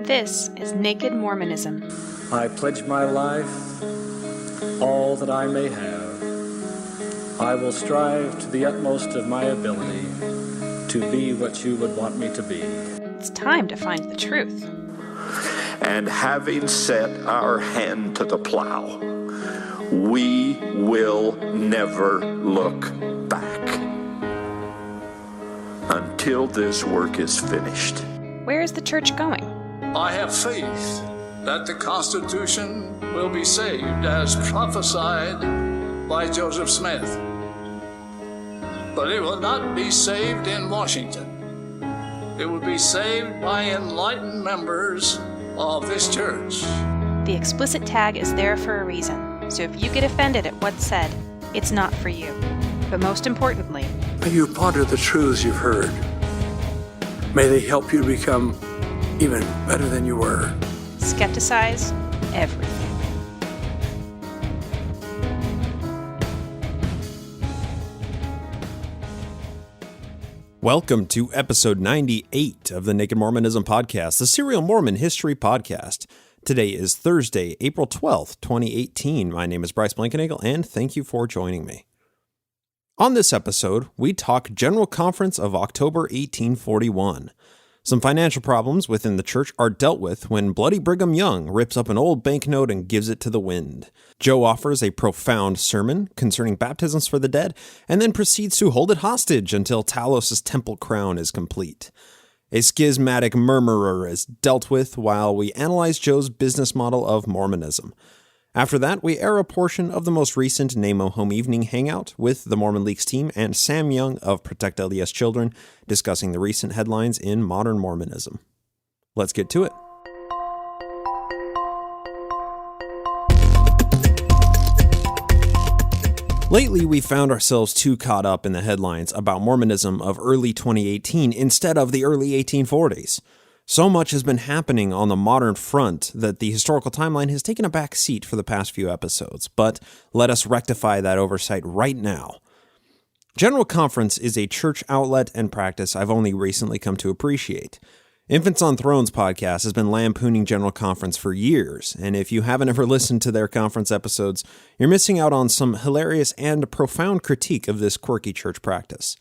This is Naked Mormonism. I pledge my life, all that I may have. I will strive to the utmost of my ability to be what you would want me to be. It's time to find the truth. And having set our hand to the plow, we will never look back until this work is finished. Where is the church going? I have faith that the Constitution will be saved as prophesied by Joseph Smith. But it will not be saved in Washington. It will be saved by enlightened members of this church. The explicit tag is there for a reason, so if you get offended at what's said, it's not for you. But most importantly, may you ponder the truths you've heard. May they help you become even better than you were. skepticize everything. Welcome to episode 98 of the Naked Mormonism podcast, the serial Mormon history podcast. Today is Thursday, April 12th, 2018. My name is Bryce Blankenagel, and thank you for joining me. On this episode, we talk General Conference of October 1841. Some financial problems within the church are dealt with when Bloody Brigham Young rips up an old banknote and gives it to the wind. Joe offers a profound sermon concerning baptisms for the dead, and then proceeds to hold it hostage until Talos' temple crown is complete. A schismatic murmurer is dealt with while we analyze Joe's business model of Mormonism. After that, we air a portion of the most recent NaMo Home Evening hangout with the Mormon Leaks team and Sam Young of Protect LDS Children discussing the recent headlines in modern Mormonism. Let's get to it. Lately, we found ourselves too caught up in the headlines about Mormonism of early 2018 instead of the early 1840s. So much has been happening on the modern front that the historical timeline has taken a back seat for the past few episodes, but let us rectify that oversight right now. General Conference is a church outlet and practice I've only recently come to appreciate. Infants on Thrones podcast has been lampooning General Conference for years, and if you haven't ever listened to their conference episodes, you're missing out on some hilarious and profound critique of this quirky church practice.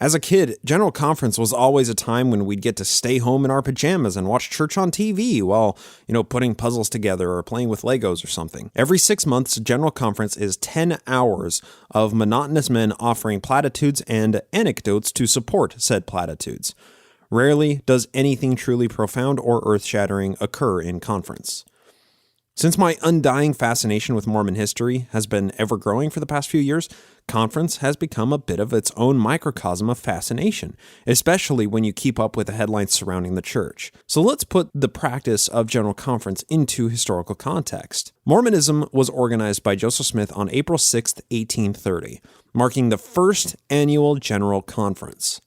As a kid, General Conference was always a time when we'd get to stay home in our pajamas and watch church on TV while, putting puzzles together or playing with Legos or something. Every 6 months, General Conference is 10 hours of monotonous men offering platitudes and anecdotes to support said platitudes. Rarely does anything truly profound or earth-shattering occur in conference. Since my undying fascination with Mormon history has been ever-growing for the past few years, conference has become a bit of its own microcosm of fascination, especially when you keep up with the headlines surrounding the church. So let's put the practice of General Conference into historical context. Mormonism was organized by Joseph Smith on April 6, 1830, marking the first annual General Conference.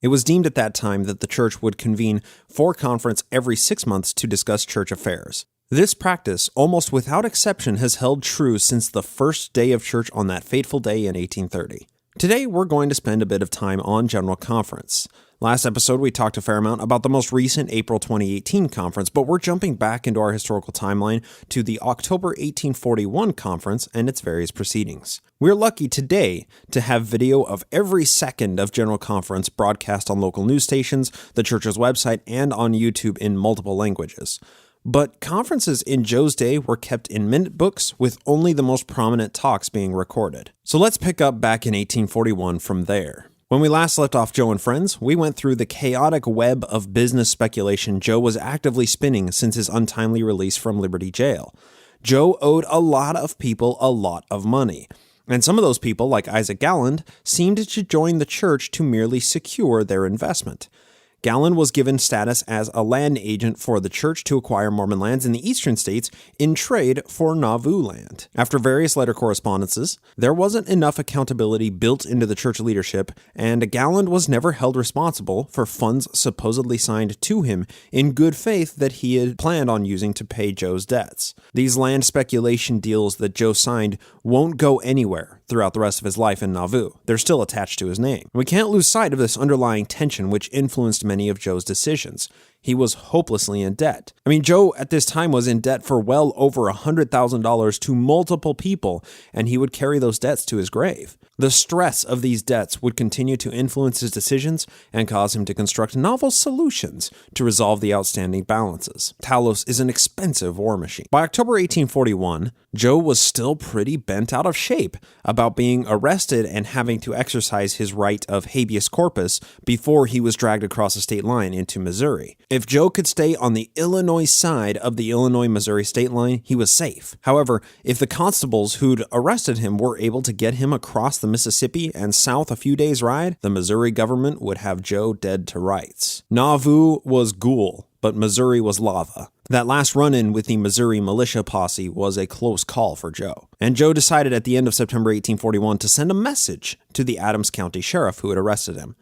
It was deemed at that time that the church would convene for conference every 6 months to discuss church affairs. This practice, almost without exception, has held true since the first day of church on that fateful day in 1830. Today, we're going to spend a bit of time on General Conference. Last episode, we talked a fair amount about the most recent April 2018 conference, but we're jumping back into our historical timeline to the October 1841 conference and its various proceedings. We're lucky today to have video of every second of General Conference broadcast on local news stations, the church's website, and on YouTube in multiple languages. But conferences in Joe's day were kept in minute books with only the most prominent talks being recorded. So let's pick up back in 1841 from there. When we last left off Joe and friends, we went through the chaotic web of business speculation Joe was actively spinning since his untimely release from Liberty Jail. Joe owed a lot of people a lot of money, and some of those people, like Isaac Galland, seemed to join the church to merely secure their investment. Galland was given status as a land agent for the church to acquire Mormon lands in the eastern states in trade for Nauvoo land. After various letter correspondences, there wasn't enough accountability built into the church leadership, and Galland was never held responsible for funds supposedly signed to him in good faith that he had planned on using to pay Joe's debts. These land speculation deals that Joe signed won't go anywhere throughout the rest of his life in Nauvoo. They're still attached to his name. We can't lose sight of this underlying tension which influenced many of Joe's decisions. He was hopelessly in debt. I mean, Joe at this time was in debt for well over $100,000 to multiple people, and he would carry those debts to his grave. The stress of these debts would continue to influence his decisions and cause him to construct novel solutions to resolve the outstanding balances. Talos is an expensive war machine. By October 1841, Joe was still pretty bent out of shape about being arrested and having to exercise his right of habeas corpus before he was dragged across the state line into Missouri. If Joe could stay on the Illinois side of the Illinois-Missouri state line, he was safe. However, if the constables who'd arrested him were able to get him across the Mississippi and south a few days' ride, the Missouri government would have Joe dead to rights. Nauvoo was ghoul, but Missouri was lava. That last run-in with the Missouri militia posse was a close call for Joe. And Joe decided at the end of September 1841 to send a message to the Adams County sheriff who had arrested him.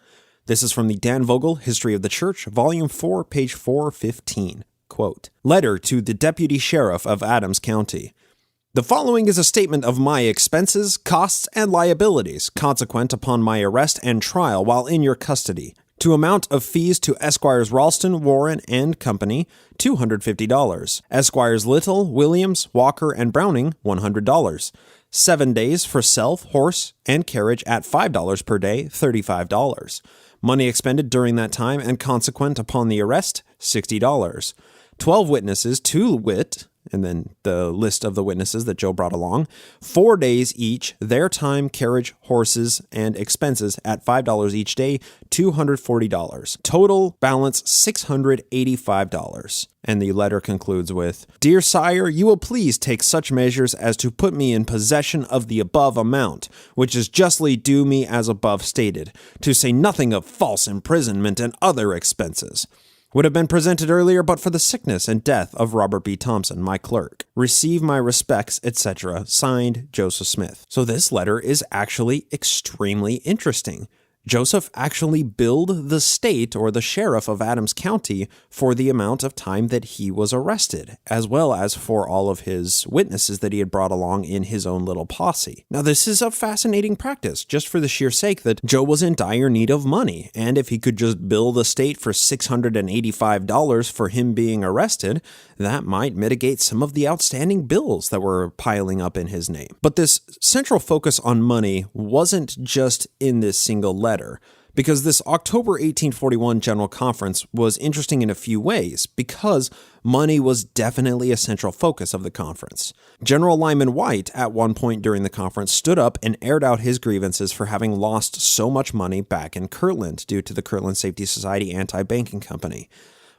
This is from the Dan Vogel History of the Church, Volume 4, page 415. Quote, "Letter to the Deputy Sheriff of Adams County. The following is a statement of my expenses, costs, and liabilities consequent upon my arrest and trial while in your custody. To amount of fees to Esquires Ralston, Warren, and Company, $250. Esquires Little, Williams, Walker, and Browning, $100. 7 days for self, horse, and carriage at $5 per day, $35. Money expended during that time and consequent upon the arrest, $60. 12 witnesses, to wit," and then the list of the witnesses that Joe brought along, 4 days each, their time, carriage, horses, and expenses at $5 each day, $240. Total balance, $685. And the letter concludes with, "Dear sire, you will please take such measures as to put me in possession of the above amount, which is justly due me as above stated, to say nothing of false imprisonment and other expenses. Would have been presented earlier but for the sickness and death of Robert B. Thompson, my clerk. Receive my respects, etc. Signed, Joseph Smith." So this letter is actually extremely interesting. Joseph actually billed the state or the sheriff of Adams County for the amount of time that he was arrested, as well as for all of his witnesses that he had brought along in his own little posse. Now, this is a fascinating practice, just for the sheer sake that Joe was in dire need of money, and if he could just bill the state for $685 for him being arrested, that might mitigate some of the outstanding bills that were piling up in his name. But this central focus on money wasn't just in this single letter, because this October 1841 General Conference was interesting in a few ways, because money was definitely a central focus of the conference. General Lyman White, at one point during the conference, stood up and aired out his grievances for having lost so much money back in Kirtland due to the Kirtland Safety Society anti-banking company.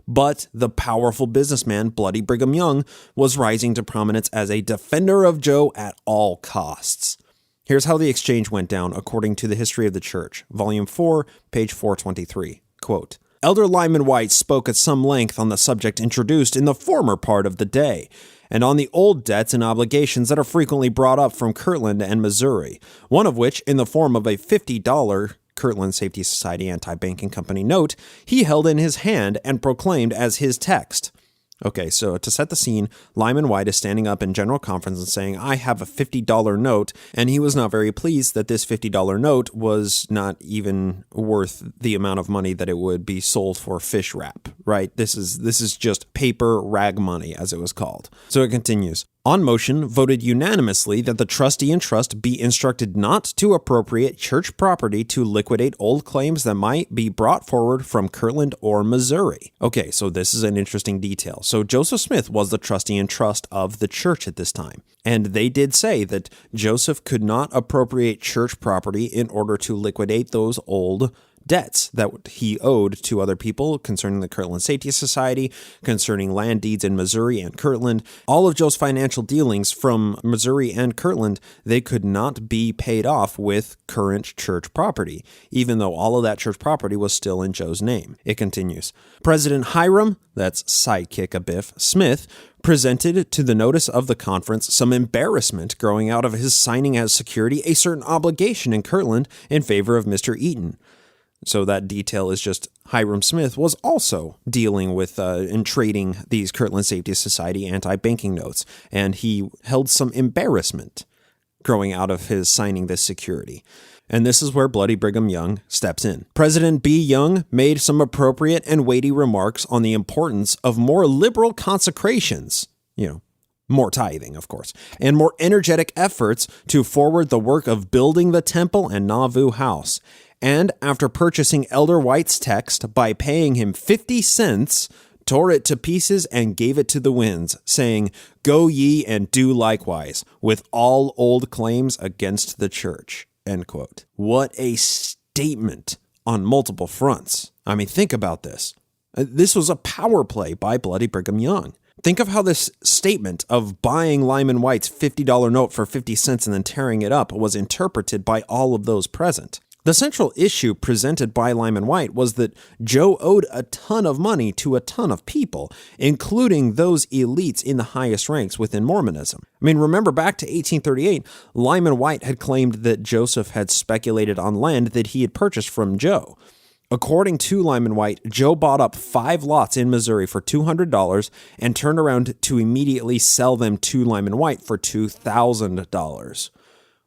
But the powerful businessman Bloody Brigham Young was rising to prominence as a defender of Joe at all costs. Here's how the exchange went down according to the History of the Church, Volume 4, page 423. Quote, "Elder Lyman White spoke at some length on the subject introduced in the former part of the day, and on the old debts and obligations that are frequently brought up from Kirtland and Missouri, one of which, in the form of a $50 Kirtland Safety Society anti-banking company note, he held in his hand and proclaimed as his text." Okay, so to set the scene, Lyman White is standing up in general conference and saying, "I have a $50 note," and he was not very pleased that this $50 note was not even worth the amount of money that it would be sold for fish wrap, right? This is just paper rag money, as it was called. So it continues. "On motion, voted unanimously that the trustee and trust be instructed not to appropriate church property to liquidate old claims that might be brought forward from Kirtland or Missouri." Okay, so this is an interesting detail. So Joseph Smith was the trustee and trust of the church at this time. And they did say that Joseph could not appropriate church property in order to liquidate those old debts that he owed to other people concerning the Kirtland Safety Society, concerning land deeds in Missouri and Kirtland. All of Joe's financial dealings from Missouri and Kirtland, they could not be paid off with current church property, even though all of that church property was still in Joe's name. It continues. President Hiram, that's sidekick of Biff, Smith, presented to the notice of the conference some embarrassment growing out of his signing as security a certain obligation in Kirtland in favor of Mr. Eaton. So that detail is just Hiram Smith was also dealing with and trading these Kirtland Safety Society anti-banking notes, and he held some embarrassment. growing out of his signing this security. And this is where Bloody Brigham Young steps in. President B. Young made some appropriate and weighty remarks on the importance of more liberal consecrations, more tithing, of course, and more energetic efforts to forward the work of building the temple and Nauvoo house. And after purchasing Elder White's text by paying him 50 cents, tore it to pieces and gave it to the winds, saying, "Go ye and do likewise with all old claims against the church." End quote. What a statement on multiple fronts. I mean, think about this. This was a power play by Bloody Brigham Young. Think of how this statement of buying Lyman White's $50 note for 50 cents and then tearing it up was interpreted by all of those present. The central issue presented by Lyman White was that Joe owed a ton of money to a ton of people, including those elites in the highest ranks within Mormonism. I mean, remember back to 1838, Lyman White had claimed that Joseph had speculated on land that he had purchased from Joe. According to Lyman White, Joe bought up 5 lots in Missouri for $200 and turned around to immediately sell them to Lyman White for $2,000.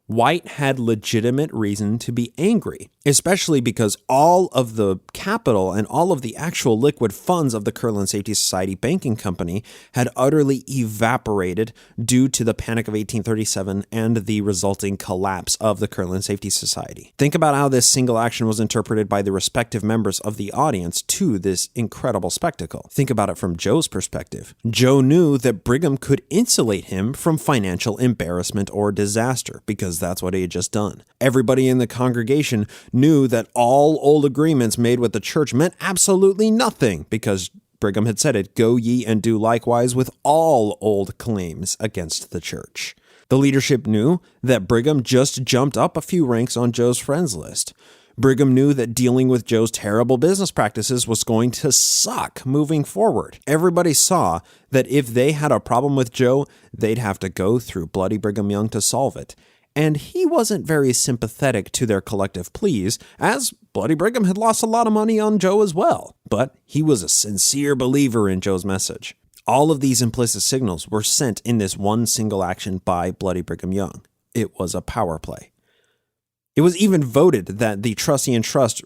White had legitimate reason to be angry, especially because all of the capital and all of the actual liquid funds of the Kirtland Safety Society banking company had utterly evaporated due to the Panic of 1837 and the resulting collapse of the Kirtland Safety Society. Think about how this single action was interpreted by the respective members of the audience to this incredible spectacle. Think about it from Joe's perspective. Joe knew that Brigham could insulate him from financial embarrassment or disaster because that's what he had just done. Everybody in the congregation knew that all old agreements made with the church meant absolutely nothing because Brigham had said it, "Go ye and do likewise with all old claims against the church." The leadership knew that Brigham just jumped up a few ranks on Joe's friends list. Brigham knew that dealing with Joe's terrible business practices was going to suck moving forward. Everybody saw that if they had a problem with Joe, they'd have to go through Bloody Brigham Young to solve it. And he wasn't very sympathetic to their collective pleas, as Bloody Brigham had lost a lot of money on Joe as well. But he was a sincere believer in Joe's message. All of these implicit signals were sent in this one single action by Bloody Brigham Young. It was a power play. It was even voted that the trustee and trust,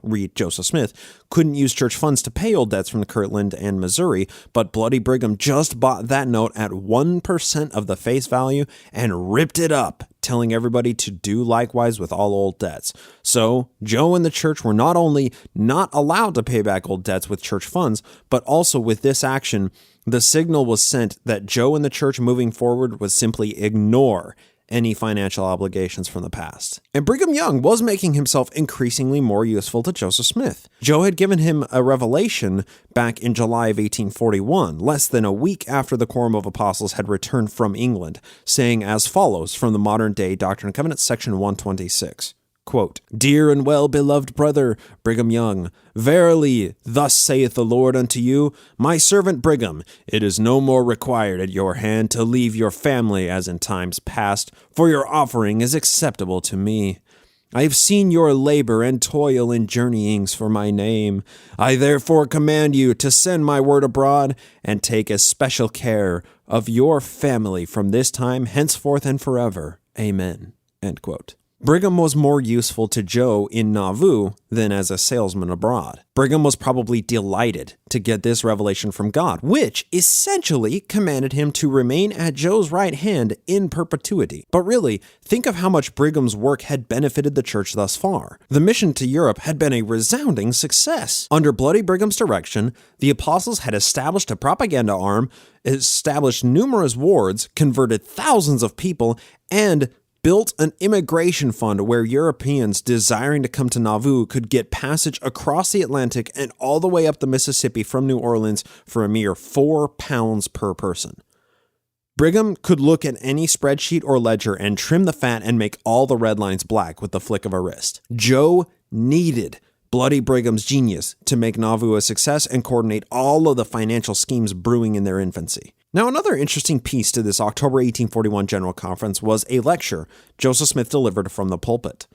read Joseph Smith, couldn't use church funds to pay old debts from Kirtland and Missouri, but Bloody Brigham just bought that note at 1% of the face value and ripped it up, telling everybody to do likewise with all old debts. So Joe and the church were not only not allowed to pay back old debts with church funds, but also with this action, the signal was sent that Joe and the church moving forward would simply ignore any financial obligations from the past. And Brigham Young was making himself increasingly more useful to Joseph Smith. Joe had given him a revelation back in July of 1841, less than a week after the Quorum of Apostles had returned from England, saying as follows from the modern day Doctrine and Covenants, section 126. Quote, "Dear and well-beloved brother Brigham Young, verily, thus saith the Lord unto you, my servant Brigham, it is no more required at your hand to leave your family as in times past, for your offering is acceptable to me. I have seen your labor and toil in journeyings for my name. I therefore command you to send my word abroad and take especial care of your family from this time henceforth and forever. Amen." End quote. Brigham was more useful to Joe in Nauvoo than as a salesman abroad. Brigham was probably delighted to get this revelation from God, which essentially commanded him to remain at Joe's right hand in perpetuity. But really, think of how much Brigham's work had benefited the church thus far. The mission to Europe had been a resounding success. Under Bloody Brigham's direction, the apostles had established a propaganda arm, established numerous wards, converted thousands of people, and built an immigration fund where Europeans desiring to come to Nauvoo could get passage across the Atlantic and all the way up the Mississippi from New Orleans for a mere £4 per person. Brigham could look at any spreadsheet or ledger and trim the fat and make all the red lines black with the flick of a wrist. Joe needed Bloody Brigham's genius to make Nauvoo a success and coordinate all of the financial schemes brewing in their infancy. Now, another interesting piece to this October 1841 General Conference was a lecture Joseph Smith delivered from the pulpit.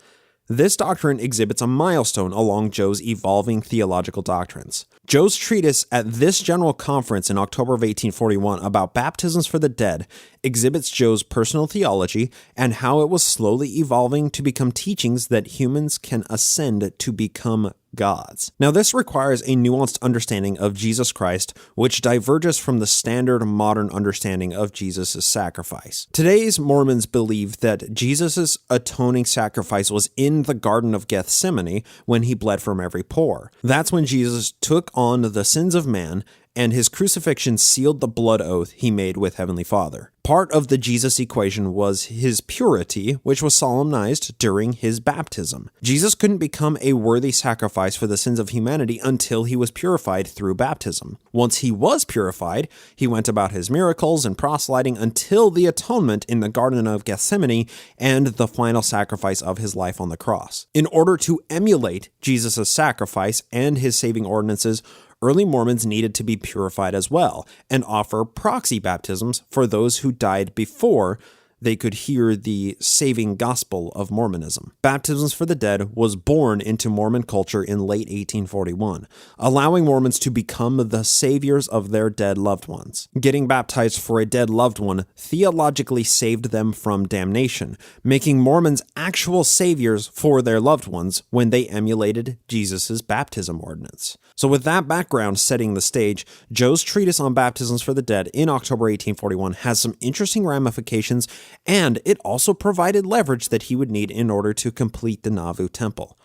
This doctrine exhibits a milestone along Joe's evolving theological doctrines. Joe's treatise at this general conference in October of 1841 about baptisms for the dead exhibits Joe's personal theology and how it was slowly evolving to become teachings that humans can ascend to become gods. Now, this requires a nuanced understanding of Jesus Christ, which diverges from the standard modern understanding of Jesus' sacrifice. Today's Mormons believe that Jesus' atoning sacrifice was in the Garden of Gethsemane when he bled from every pore. That's when Jesus took on the sins of man, and his crucifixion sealed the blood oath he made with Heavenly Father. Part of the Jesus equation was his purity, which was solemnized during his baptism. Jesus couldn't become a worthy sacrifice for the sins of humanity until he was purified through baptism. Once he was purified, he went about his miracles and proselyting until the atonement in the Garden of Gethsemane and the final sacrifice of his life on the cross. In order to emulate Jesus' sacrifice and his saving ordinances, early Mormons needed to be purified as well and offer proxy baptisms for those who died before they could hear the saving gospel of Mormonism. Baptisms for the dead was born into Mormon culture in late 1841, allowing Mormons to become the saviors of their dead loved ones. Getting baptized for a dead loved one theologically saved them from damnation, making Mormons actual saviors for their loved ones when they emulated Jesus' baptism ordinance. So with that background setting the stage, Joe's treatise on baptisms for the dead in October 1841 has some interesting ramifications, and it also provided leverage that he would need in order to complete the Nauvoo Temple.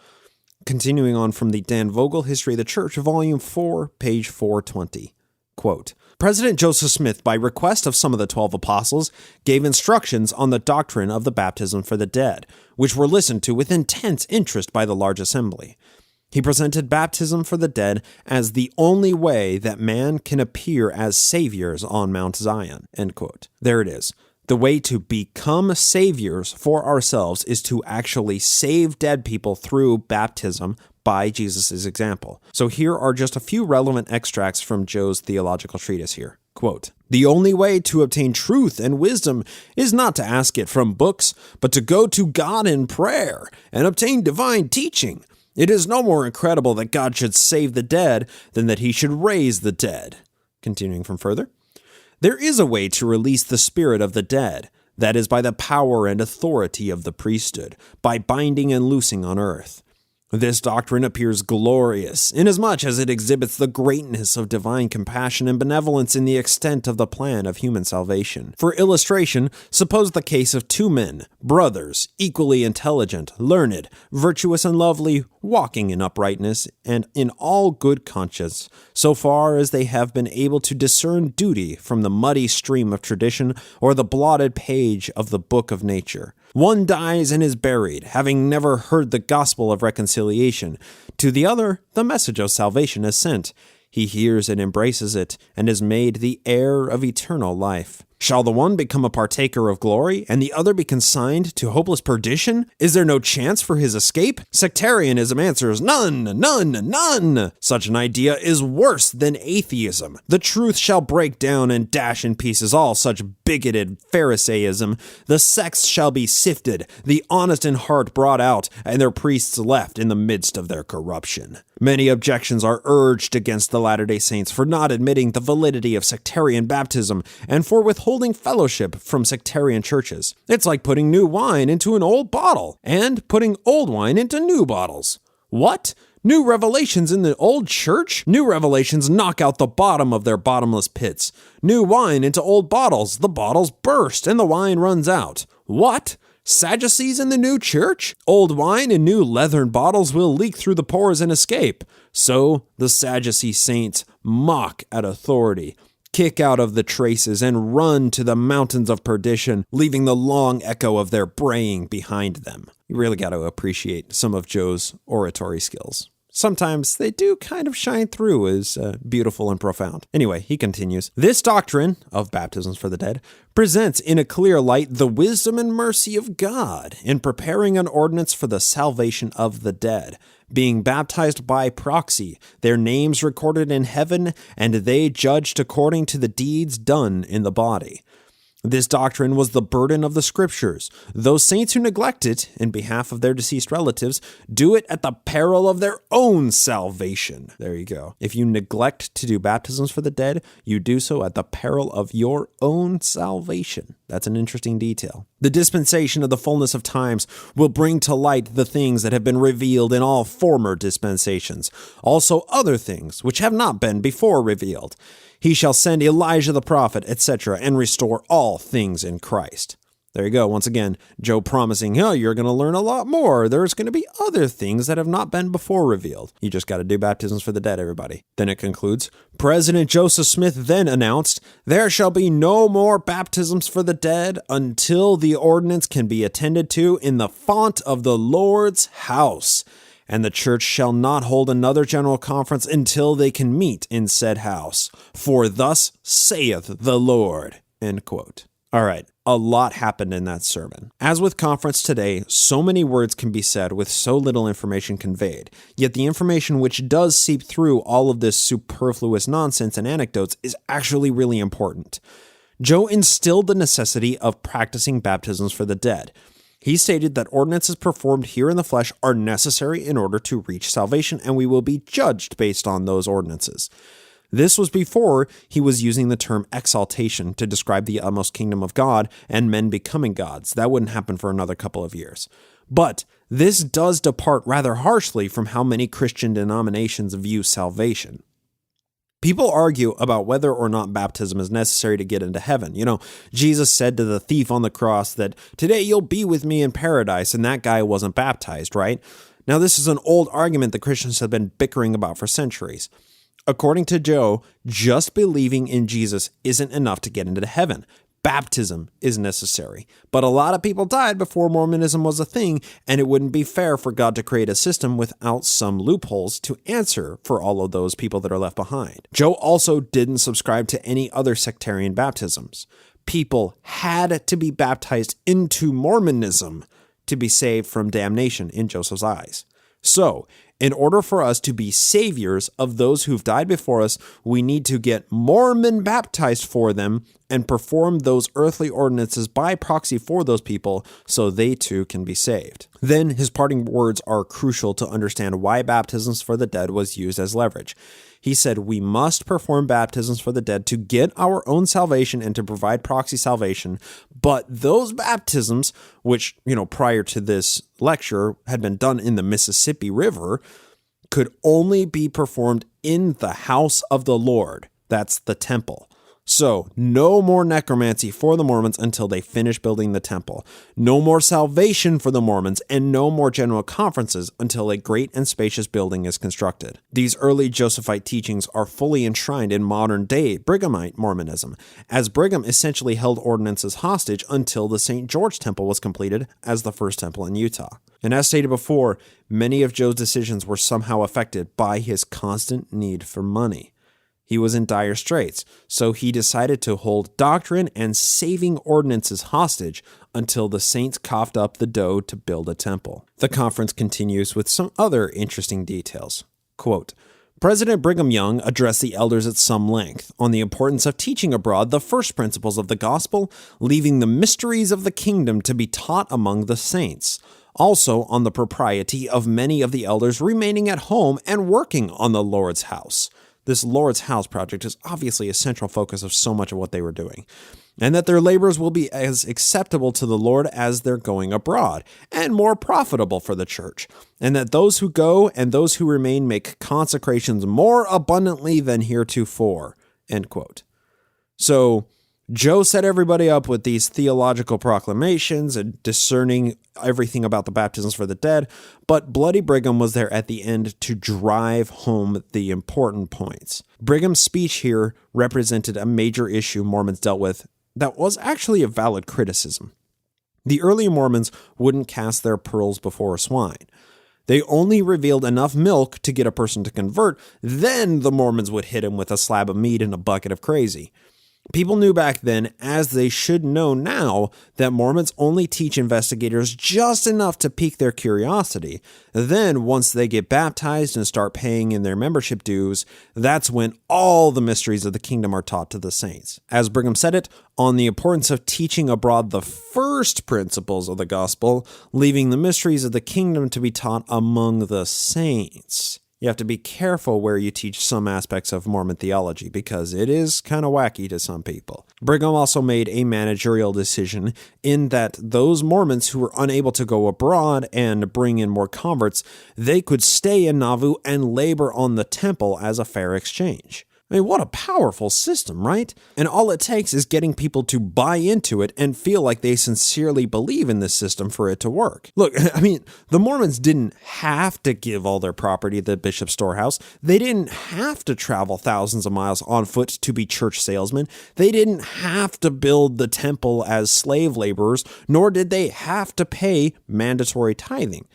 Continuing on from the Dan Vogel History of the Church, Volume 4, page 420. Quote, President Joseph Smith, by request of some of the 12 apostles, gave instructions on the doctrine of the baptism for the dead, which were listened to with intense interest by the large assembly. He presented baptism for the dead as the only way that man can appear as saviors on Mount Zion. End quote. There it is. The way to become saviors for ourselves is to actually save dead people through baptism by Jesus' example. So here are just a few relevant extracts from Joe's theological treatise here. Quote, The only way to obtain truth and wisdom is not to ask it from books, but to go to God in prayer and obtain divine teaching. It is no more incredible that God should save the dead than that he should raise the dead. Continuing from further. There is a way to release the spirit of the dead, that is by the power and authority of the priesthood, by binding and loosing on earth. This doctrine appears glorious, inasmuch as it exhibits the greatness of divine compassion and benevolence in the extent of the plan of human salvation. For illustration, suppose the case of two men, brothers, equally intelligent, learned, virtuous and lovely, walking in uprightness and in all good conscience, so far as they have been able to discern duty from the muddy stream of tradition or the blotted page of the book of nature. One dies and is buried, having never heard the gospel of reconciliation. To the other, the message of salvation is sent. He hears and embraces it, and is made the heir of eternal life. Shall the one become a partaker of glory, and the other be consigned to hopeless perdition? Is there no chance for his escape? Sectarianism answers, none, none, none. Such an idea is worse than atheism. The truth shall break down and dash in pieces all such bigoted Pharisaism. The sects shall be sifted, the honest in heart brought out, and their priests left in the midst of their corruption. Many objections are urged against the Latter-day Saints for not admitting the validity of sectarian baptism and for withholding fellowship from sectarian churches. It's like putting new wine into an old bottle and putting old wine into new bottles. What? New revelations in the old church? New revelations knock out the bottom of their bottomless pits. New wine into old bottles. The bottles burst and the wine runs out. What? Sadducees in the new church? Old wine in new leathern bottles will leak through the pores and escape. So the Sadducee saints mock at authority, kick out of the traces, and run to the mountains of perdition, leaving the long echo of their braying behind them. You really got to appreciate some of Joe's oratory skills. Sometimes they do kind of shine through as beautiful and profound. Anyway, he continues, This doctrine of baptisms for the dead presents in a clear light the wisdom and mercy of God in preparing an ordinance for the salvation of the dead, being baptized by proxy, their names recorded in heaven, and they judged according to the deeds done in the body. This doctrine was the burden of the scriptures. Those saints who neglect it in behalf of their deceased relatives do it at the peril of their own salvation. There you go. If you neglect to do baptisms for the dead, you do so at the peril of your own salvation. That's an interesting detail. The dispensation of the fullness of times will bring to light the things that have been revealed in all former dispensations, also other things which have not been before revealed. He shall send Elijah the prophet, etc., and restore all things in Christ. There you go. Once again, Joe promising, oh, you're going to learn a lot more. There's going to be other things that have not been before revealed. You just got to do baptisms for the dead, everybody. Then it concludes, President Joseph Smith then announced, there shall be no more baptisms for the dead until the ordinance can be attended to in the font of the Lord's house. And the church shall not hold another general conference until they can meet in said house. For thus saith the Lord. End quote. All right, a lot happened in that sermon. As with conference today, so many words can be said with so little information conveyed. Yet the information which does seep through all of this superfluous nonsense and anecdotes is actually really important. Joe instilled the necessity of practicing baptisms for the dead. He stated that ordinances performed here in the flesh are necessary in order to reach salvation, and we will be judged based on those ordinances. This was before he was using the term exaltation to describe the utmost kingdom of God and men becoming gods. That wouldn't happen for another couple of years. But this does depart rather harshly from how many Christian denominations view salvation. People argue about whether or not baptism is necessary to get into heaven. You know, Jesus said to the thief on the cross that, today you'll be with me in paradise, and that guy wasn't baptized, right? Now, this is an old argument that Christians have been bickering about for centuries. According to Joe, just believing in Jesus isn't enough to get into heaven. Baptism is necessary. But a lot of people died before Mormonism was a thing, and it wouldn't be fair for God to create a system without some loopholes to answer for all of those people that are left behind. Joe also didn't subscribe to any other sectarian baptisms. People had to be baptized into Mormonism to be saved from damnation in Joseph's eyes. So, in order for us to be saviors of those who've died before us, we need to get Mormon baptized for them and perform those earthly ordinances by proxy for those people so they too can be saved. Then his parting words are crucial to understand why baptisms for the dead was used as leverage. He said, we must perform baptisms for the dead to get our own salvation and to provide proxy salvation. But those baptisms, which, prior to this lecture had been done in the Mississippi River, could only be performed in the house of the Lord. That's the temple. So, no more necromancy for the Mormons until they finish building the temple. No more salvation for the Mormons, and no more general conferences until a great and spacious building is constructed. These early Josephite teachings are fully enshrined in modern-day Brighamite Mormonism, as Brigham essentially held ordinances hostage until the St. George Temple was completed as the first temple in Utah. And as stated before, many of Joe's decisions were somehow affected by his constant need for money. He was in dire straits, so he decided to hold doctrine and saving ordinances hostage until the saints coughed up the dough to build a temple. The conference continues with some other interesting details. Quote, President Brigham Young addressed the elders at some length on the importance of teaching abroad the first principles of the gospel, leaving the mysteries of the kingdom to be taught among the saints. Also on the propriety of many of the elders remaining at home and working on the Lord's house. This Lord's House project is obviously a central focus of so much of what they were doing, and that their labors will be as acceptable to the Lord as their going abroad, and more profitable for the church, and that those who go and those who remain make consecrations more abundantly than heretofore. End quote. So, Joe set everybody up with these theological proclamations and discerning everything about the baptisms for the dead, but Bloody Brigham was there at the end to drive home the important points. Brigham's speech here represented a major issue Mormons dealt with that was actually a valid criticism. The early Mormons wouldn't cast their pearls before swine. They only revealed enough milk to get a person to convert, then the Mormons would hit him with a slab of meat and a bucket of crazy. People knew back then, as they should know now, that Mormons only teach investigators just enough to pique their curiosity. Then, once they get baptized and start paying in their membership dues, that's when all the mysteries of the kingdom are taught to the saints. As Brigham said it, on the importance of teaching abroad the first principles of the gospel, leaving the mysteries of the kingdom to be taught among the saints. You have to be careful where you teach some aspects of Mormon theology because it is kind of wacky to some people. Brigham also made a managerial decision in that those Mormons who were unable to go abroad and bring in more converts, they could stay in Nauvoo and labor on the temple as a fair exchange. I mean, what a powerful system, right? And all it takes is getting people to buy into it and feel like they sincerely believe in this system for it to work. Look, I mean, the Mormons didn't have to give all their property to the bishop's storehouse. They didn't have to travel thousands of miles on foot to be church salesmen. They didn't have to build the temple as slave laborers, nor did they have to pay mandatory tithing.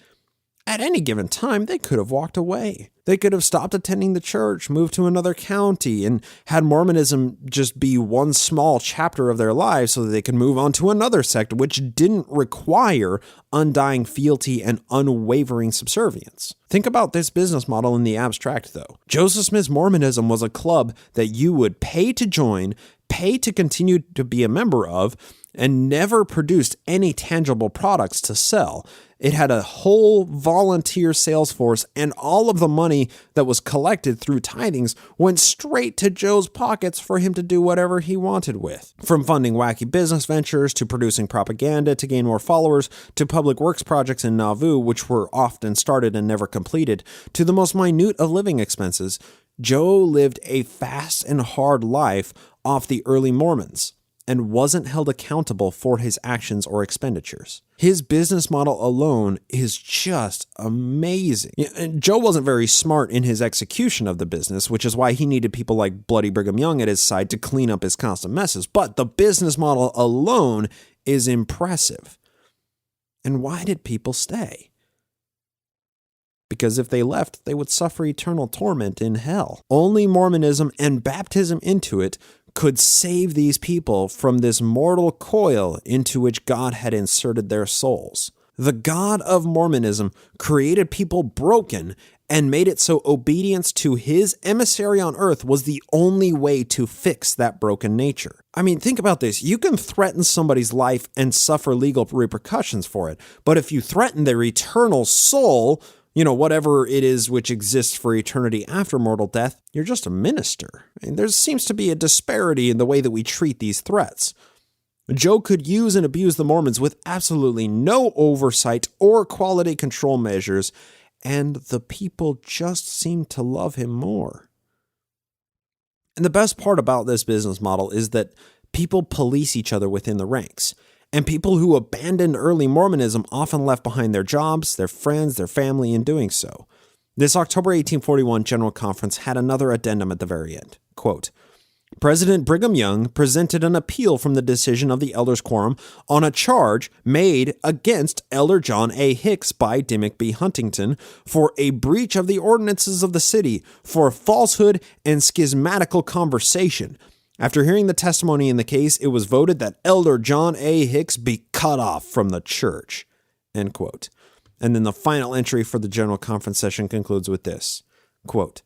At any given time, they could have walked away. They could have stopped attending the church, moved to another county, and had Mormonism just be one small chapter of their lives so that they could move on to another sect, which didn't require undying fealty and unwavering subservience. Think about this business model in the abstract, though. Joseph Smith's Mormonism was a club that you would pay to join, pay to continue to be a member of, and never produced any tangible products to sell. It had a whole volunteer sales force, and all of the money that was collected through tithings went straight to Joe's pockets for him to do whatever he wanted with. From funding wacky business ventures, to producing propaganda to gain more followers, to public works projects in Nauvoo, which were often started and never completed, to the most minute of living expenses, Joe lived a fast and hard life off the early Mormons, and wasn't held accountable for his actions or expenditures. His business model alone is just amazing. And Joe wasn't very smart in his execution of the business, which is why he needed people like Bloody Brigham Young at his side to clean up his constant messes. But the business model alone is impressive. And why did people stay? Because if they left, they would suffer eternal torment in hell. Only Mormonism and baptism into it could save these people from this mortal coil into which God had inserted their souls. The God of Mormonism created people broken and made it so obedience to his emissary on earth was the only way to fix that broken nature. I mean, think about this. You can threaten somebody's life and suffer legal repercussions for it, but if you threaten their eternal soul, whatever it is which exists for eternity after mortal death, you're just a minister. And there seems to be a disparity in the way that we treat these threats. Joe could use and abuse the Mormons with absolutely no oversight or quality control measures, and the people just seem to love him more. And the best part about this business model is that people police each other within the ranks. And people who abandoned early Mormonism often left behind their jobs, their friends, their family in doing so. This October 1841 General Conference had another addendum at the very end. Quote, President Brigham Young presented an appeal from the decision of the Elders' Quorum on a charge made against Elder John A. Hicks by Dimmick B. Huntington for a breach of the ordinances of the city, for falsehood and schismatical conversation. After hearing the testimony in the case, it was voted that Elder John A. Hicks be cut off from the church. End quote. And then the final entry for the General Conference session concludes with this. Quote,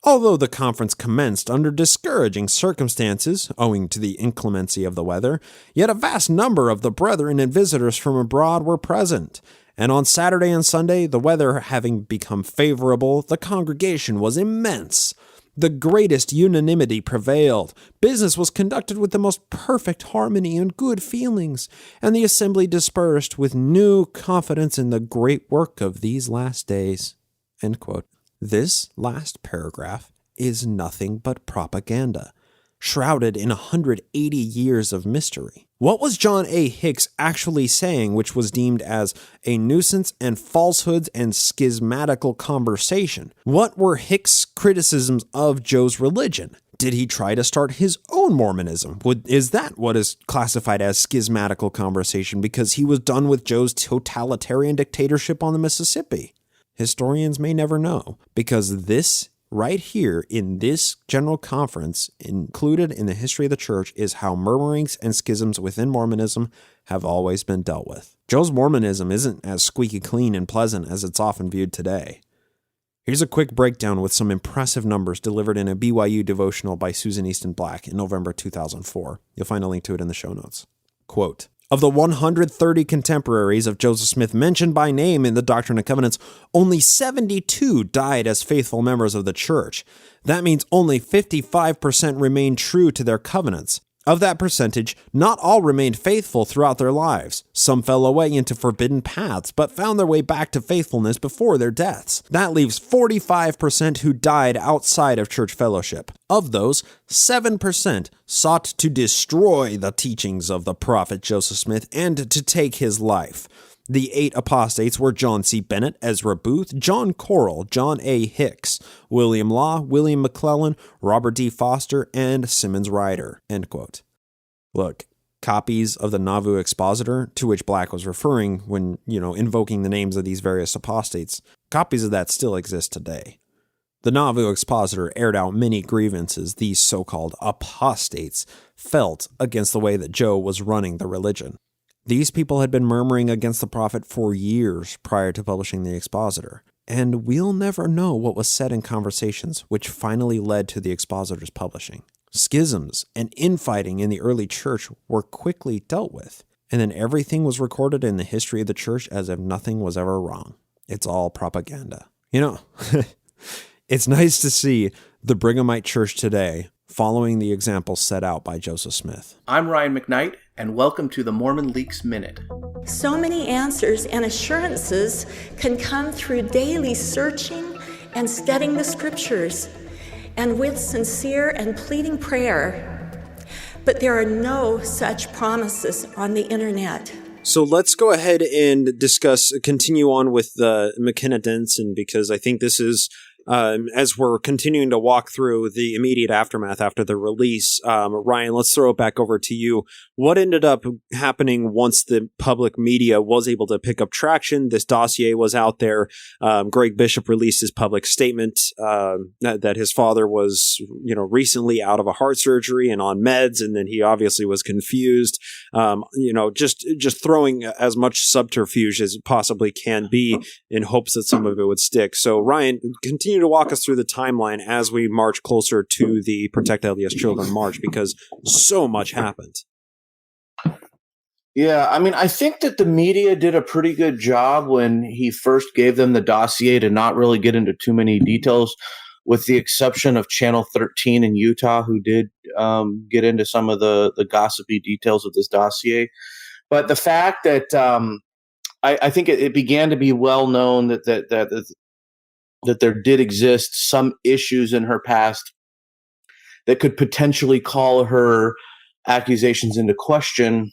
Although the conference commenced under discouraging circumstances, owing to the inclemency of the weather, yet a vast number of the brethren and visitors from abroad were present. And on Saturday and Sunday, the weather having become favorable, the congregation was immense. The greatest unanimity prevailed. Business was conducted with the most perfect harmony and good feelings, and the assembly dispersed with new confidence in the great work of these last days. End quote. This last paragraph is nothing but propaganda, shrouded in 180 years of mystery. What was John A. Hicks actually saying which was deemed as a nuisance and falsehoods and schismatical conversation? What were Hicks' criticisms of Joe's religion? Did he try to start his own Mormonism? Is that what is classified as schismatical conversation because he was done with Joe's totalitarian dictatorship on the Mississippi? Historians may never know, because this Right here in this general conference, included in the history of the church, is how murmurings and schisms within Mormonism have always been dealt with. Joe's Mormonism isn't as squeaky clean and pleasant as it's often viewed today. Here's a quick breakdown with some impressive numbers delivered in a BYU devotional by Susan Easton Black in November 2004. You'll find a link to it in the show notes. Quote, of the 130 contemporaries of Joseph Smith mentioned by name in the Doctrine and Covenants, only 72 died as faithful members of the church. That means only 55% remained true to their covenants. Of that percentage, not all remained faithful throughout their lives. Some fell away into forbidden paths, but found their way back to faithfulness before their deaths. That leaves 45% who died outside of church fellowship. Of those, 7% sought to destroy the teachings of the prophet Joseph Smith and to take his life. The 8 apostates were John C. Bennett, Ezra Booth, John Correll, John A. Hicks, William Law, William McClellan, Robert D. Foster, and Simmons Ryder. End quote. Look, copies of the Nauvoo Expositor, to which Black was referring when, invoking the names of these various apostates, copies of that still exist today. The Nauvoo Expositor aired out many grievances these so-called apostates felt against the way that Joe was running the religion. These people had been murmuring against the prophet for years prior to publishing the Expositor, and we'll never know what was said in conversations which finally led to the Expositor's publishing. Schisms and infighting in the early church were quickly dealt with, and then everything was recorded in the history of the church as if nothing was ever wrong. It's all propaganda. It's nice to see the Brighamite church today following the example set out by Joseph Smith. I'm Ryan McKnight, and welcome to the Mormon Leaks Minute. So many answers and assurances can come through daily searching and studying the scriptures, and with sincere and pleading prayer. But there are no such promises on the internet. So let's go ahead and continue on with the McKenna-Denson, because I think this is, as we're continuing to walk through the immediate aftermath after the release, Ryan, let's throw it back over to you. What ended up happening once the public media was able to pick up traction? This dossier was out there. Greg Bishop released his public statement that his father was, recently out of a heart surgery and on meds, and then he obviously was confused. Just throwing as much subterfuge as it possibly can be in hopes that some of it would stick. So, Ryan, continue to walk us through the timeline as we march closer to the Protect LDS Children March, because so much happened. Yeah, I think that the media did a pretty good job when he first gave them the dossier to not really get into too many details, with the exception of Channel 13 in Utah, who did get into some of the gossipy details of this dossier. But the fact that I think it began to be well known that there did exist some issues in her past that could potentially call her accusations into question.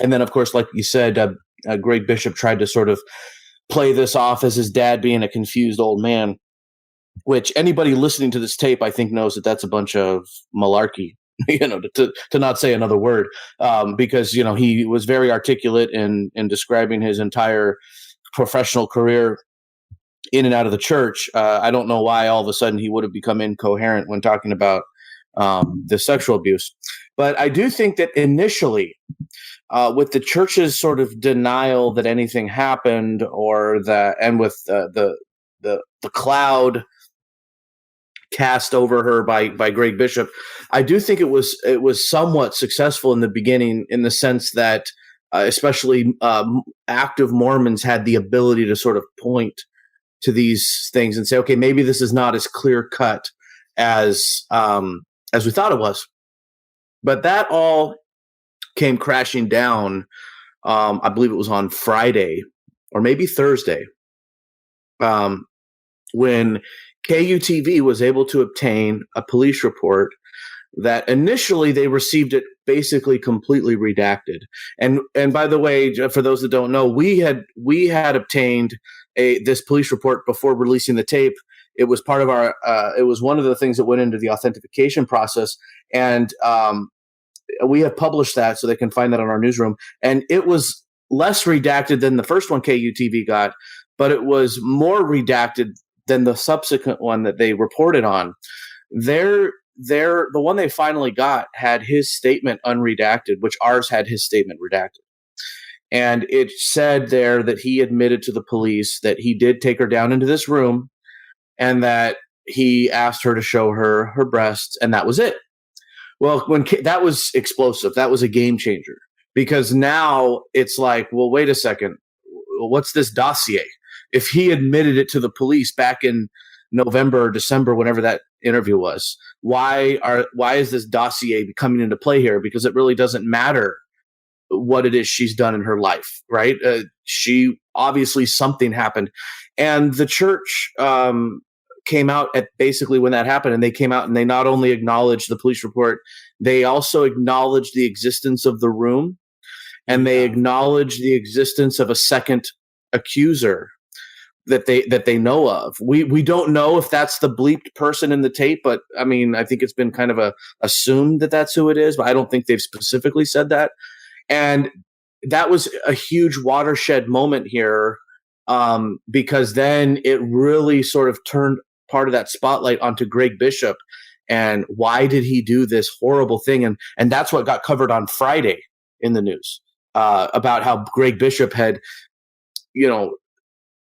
And then, of course, like you said, Greg Bishop tried to sort of play this off as his dad being a confused old man, which anybody listening to this tape, I think, knows that that's a bunch of malarkey, to not say another word, because, he was very articulate in describing his entire professional career in and out of the church. I don't know why all of a sudden he would have become incoherent when talking about the sexual abuse. But I do think that initially, with the church's sort of denial that anything happened, and with the cloud cast over her by Greg Bishop, I do think it was somewhat successful in the beginning, in the sense that especially active Mormons had the ability to sort of point to these things and say, okay, maybe this is not as clear cut as we thought it was. But that all came crashing down. I believe it was on Friday or maybe Thursday, when KUTV was able to obtain a police report that initially they received it basically completely redacted. And by the way, for those that don't know, we had obtained this police report before releasing the tape. It was part of our. It was one of the things that went into the authentication process, and we have published that, so they can find that on our newsroom. And it was less redacted than the first one KUTV got, but it was more redacted than the subsequent one that they reported on. The one they finally got had his statement unredacted, which ours had his statement redacted. And it said there that he admitted to the police that he did take her down into this room and that he asked her to show her breasts, and that was it. Well, that was explosive. That was a game changer, because now it's like, well, wait a second. What's this dossier? If he admitted it to the police back in November or December, whenever that interview was, why is this dossier coming into play here? Because it really doesn't matter what it is she's done in her life, right? She obviously, something happened, and the church came out at basically when that happened, and they came out and they not only acknowledged the police report, they also acknowledged the existence of the room, and they acknowledged the existence of a second accuser that they know of. We don't know if that's the bleeped person in the tape, but I mean, I think it's been kind of assumed that that's who it is, but I don't think they've specifically said that. And that was a huge watershed moment here, because then it really sort of turned part of that spotlight onto Greg Bishop, and why did he do this horrible thing? And that's what got covered on Friday in the news, about how Greg Bishop had,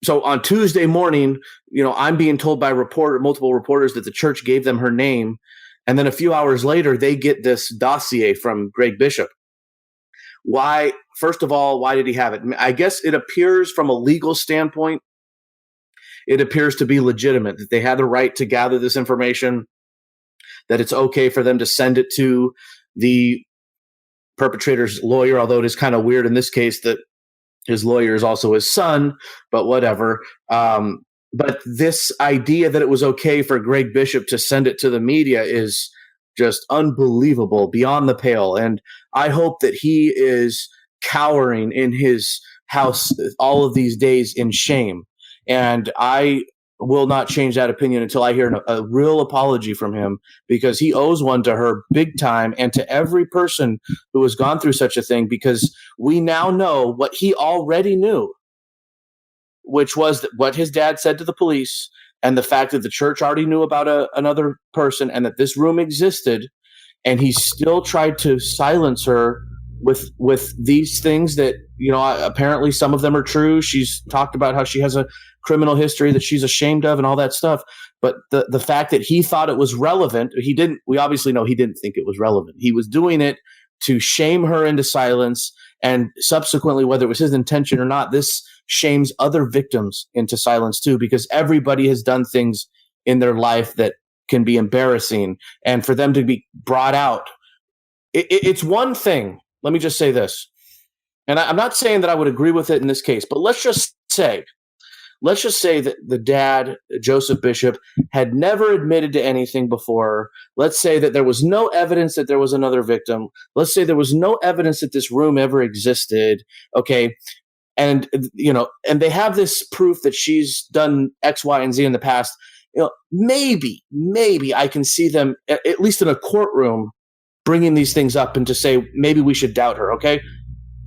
so on Tuesday morning, I'm being told by multiple reporters that the church gave them her name. And then a few hours later, they get this dossier from Greg Bishop. Why? First of all, why did he have it? I guess it appears from a legal standpoint, it appears to be legitimate, that they had the right to gather this information, that it's okay for them to send it to the perpetrator's lawyer, although it is kind of weird in this case that his lawyer is also his son, but whatever. But this idea that it was okay for Greg Bishop to send it to the media is just unbelievable, beyond the pale. And I hope that he is cowering in his house all of these days in shame. And I will not change that opinion until I hear a real apology from him, because he owes one to her big time, and to every person who has gone through such a thing, because we now know what he already knew, which was that what his dad said to the police, and the fact that the church already knew about another person, and that this room existed, and he still tried to silence her with these things that, apparently some of them are true. She's talked about how she has a criminal history that she's ashamed of and all that stuff. But the fact that he thought it was relevant, we obviously know he didn't think it was relevant. He was doing it to shame her into silence. And subsequently, whether it was his intention or not, this shames other victims into silence too, because everybody has done things in their life that can be embarrassing. And for them to be brought out, it's one thing. Let me just say this. And I'm not saying that I would agree with it in this case, but let's just say that the dad, Joseph Bishop, had never admitted to anything before. Let's say that there was no evidence that there was another victim. Let's say there was no evidence that this room ever existed. Okay. And, and they have this proof that she's done X, Y, and Z in the past. Maybe I can see them, at least in a courtroom, bringing these things up and to say, maybe we should doubt her. Okay.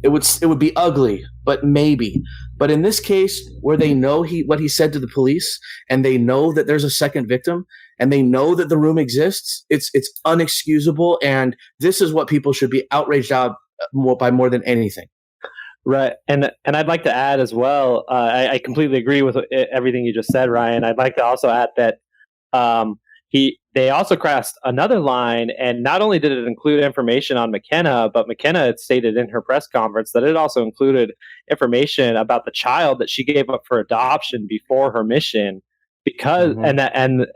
It would be ugly, but maybe. But in this case, where they know what he said to the police, and they know that there's a second victim, and they know that the room exists, it's unexcusable. And this is what people should be outraged out by more than anything. Right. And I'd like to add as well, I completely agree with everything you just said, Ryan. I'd like to also add that they also crossed another line, and not only did it include information on McKenna, but McKenna had stated in her press conference that it also included information about the child that she gave up for adoption before her mission, because and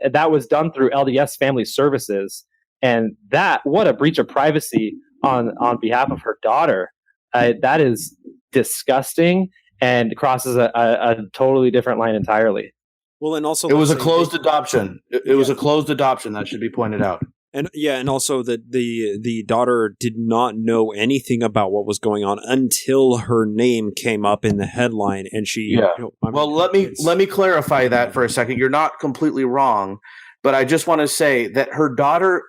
that was done through LDS Family Services, and what a breach of privacy on behalf of her daughter. That is disgusting and crosses a totally different line entirely. Well, and also it was a closed adoption. It was a closed adoption. That should be pointed out. And also that the daughter did not know anything about what was going on until her name came up in the headline, and she. Yeah. Let me clarify that for a second. You're not completely wrong, but I just want to say that her daughter,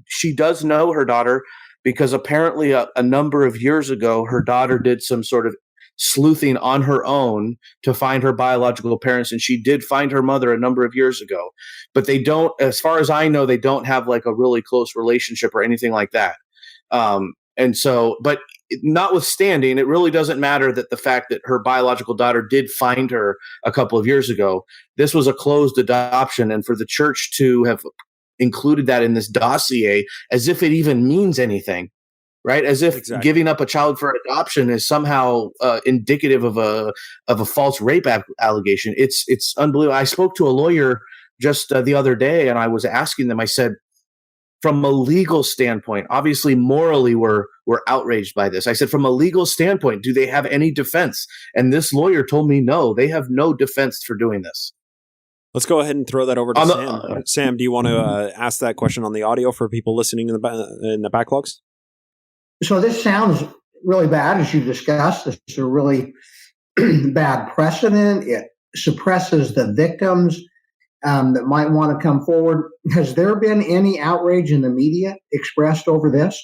she does know her daughter, because apparently a number of years ago, her daughter did some sort of sleuthing on her own to find her biological parents, and she did find her mother a number of years ago. But they don't, as far as I know, they don't have like a really close relationship or anything like that. And so, but notwithstanding, it really doesn't matter that the fact that her biological daughter did find her a couple of years ago. This was a closed adoption, and for the church to have included that in this dossier as if it even means anything, right? As if giving up a child for adoption is somehow indicative of a false rape allegation. It's unbelievable. I spoke to a lawyer just the other day, and I was asking them, I said, from a legal standpoint, obviously morally we're outraged by this. I said, from a legal standpoint, do they have any defense? And this lawyer told me, no, they have no defense for doing this. Let's go ahead and throw that over to Sam. Sam, do you want to ask that question on the audio for people listening in the backlogs? So this sounds really bad, as you discussed. This is a really bad precedent. It suppresses the victims that might want to come forward. Has there been any outrage in the media expressed over this?